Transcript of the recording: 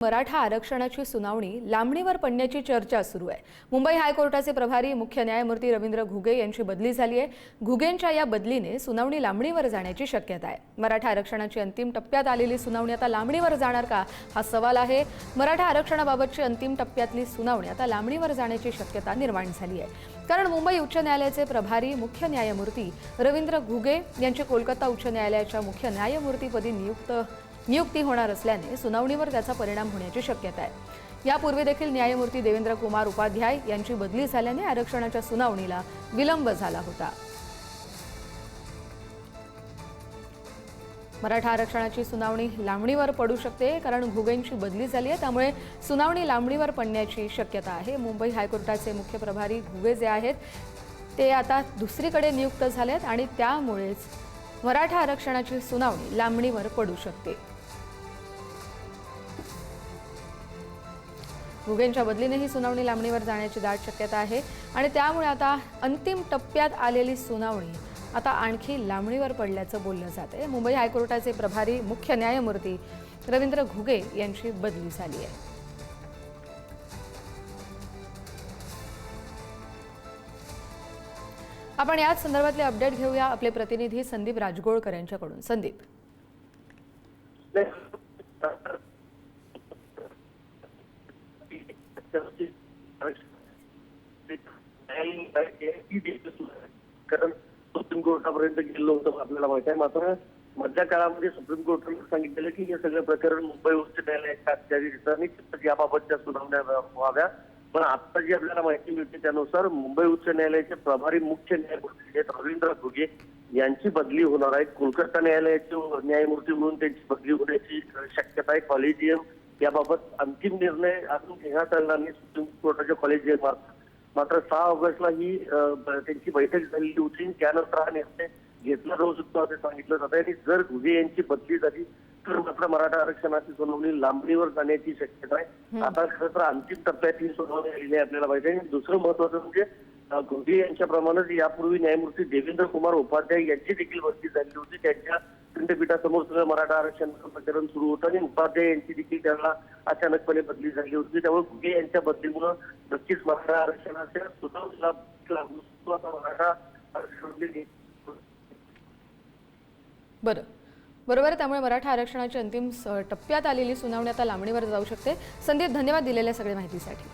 मराठा आरक्षणाची सुनावणी लांबणीवर पडण्याची चर्चा सुरू आहे। मुंबई हायकोर्टाचे प्रभारी मुख्य न्यायमूर्ती रवींद्र घुगे यांची बदली झाली आहे। घुगेंच्या या बदलीने सुनावणी लांबणीवर जाण्याची शक्यता आहे। मराठा आरक्षणाची अंतिम टप्प्यात आलेली सुनावणी आता लांबणीवर जाणार का हा सवाल आहे। मराठा आरक्षणाबाबतची अंतिम टप्प्यातली सुनावणी आता लांबणीवर जाण्याची शक्यता निर्माण झाली आहे, कारण मुंबई उच्च न्यायालयाचे प्रभारी मुख्य न्यायमूर्ती रवींद्र घुगे यांची कोलकाता उच्च न्यायालयाच्या मुख्य न्यायमूर्तीपदी नियुक्ती होणार असल्याने सुनावणीवर त्याचा परिणाम होण्याची शक्यता आहे। यापूर्वी देखील न्यायमूर्ती देवेंद्र कुमार उपाध्याय यांची बदली झाल्याने आरक्षणाच्या सुनावणीला विलंब झाला होता। मराठा आरक्षणाची सुनावणी लांबणीवर पडू शकते, कारण घुगेंची बदली झाली आहे, त्यामुळे सुनावणी लांबणीवर पडण्याची शक्यता आहे। मुंबई हायकोर्टाचे मुख्य प्रभारी घुगे जे आहेत ते आता दुसरीकडे नियुक्त झालेत आणि त्यामुळेच मराठा आरक्षणाची सुनावणी लांबणीवर पडू शकते। घुगेंच्या बदलीने ही सुनावणी लांबणीवर जाण्याची दाट शक्यता आहे आणि त्यामुळे आता अंतिम टप्प्यात आलेली सुनावणी आता आणखी लांबणीवर पडल्याचं बोललं जाते। मुंबई हायकोर्टाचे प्रभारी मुख्य न्यायमूर्ती रवींद्र घुगे यांची बदली झाली आहे। आपण याच संदर्भातले अपडेट घेऊया आपले प्रतिनिधी संदीप राजगोळकर यांच्याकडून। संदीप, कारण सुप्रीम कोर्टापर्यंत गेलो होतो आपल्याला माहित आहे, मात्र मधल्या काळामध्ये सुप्रीम कोर्टाने सांगितलेलं की हे सगळं प्रकरण मुंबई उच्च न्यायालयाच्या अखत्यारीत याबाबतच्या सुनावण्या व्हाव्या। पण आता जी आपल्याला माहिती मिळते त्यानुसार मुंबई उच्च न्यायालयाचे प्रभारी मुख्य न्यायमूर्ती रवींद्र घुगे यांची बदली होणार आहे। कोलकाता न्यायालयाचे न्यायमूर्ती म्हणून त्यांची बदली होण्याची शक्यता आहे। कॉलेजियम याबाबत अंतिम निर्णय अजून घेण्यात आला नाही सुप्रीम कोर्टाच्या कॉलेजियम मात्र 6 ऑगस्टला ही त्यांची बैठक झालेली होती, त्यानंतर हा निर्णय घेतला जाऊ शकतो असं सांगितलं जात आहे। आणि जर घुगे यांची बदली झाली तर मात्र मराठा आरक्षणाची सुनावणी लांबणीवर जाण्याची शक्यता आहे। आता खरं तर अंतिम टप्प्यात ही सुनावणी आलेली आहे आपल्याला माहिती आहे। आणि दुसरं महत्वाचं म्हणजे घुगे यांच्याप्रमाणेच यापूर्वी न्यायमूर्ती देवेंद्र कुमार उपाध्याय यांची देखील बदली झाली होती। त्यांच्या खंडपीठासमोर सगळं मराठा आरक्षणाचं प्रकरण सुरू होतं आणि उपाध्याय यांची देखील त्यांना अचानकपणे बदली झाली होती। त्यामुळे घुगे यांच्या बदलीमुळे नक्कीच मराठा आरक्षणाच्या सुनावणीला मराठा आरक्षण बरोबर, त्यामुळे मराठा आरक्षणाची अंतिम टप्प्यात आलेली सुनावणी आता लांबणीवर जाऊ शकते। संदीप, धन्यवाद दिलेल्या सगळ्या माहितीसाठी।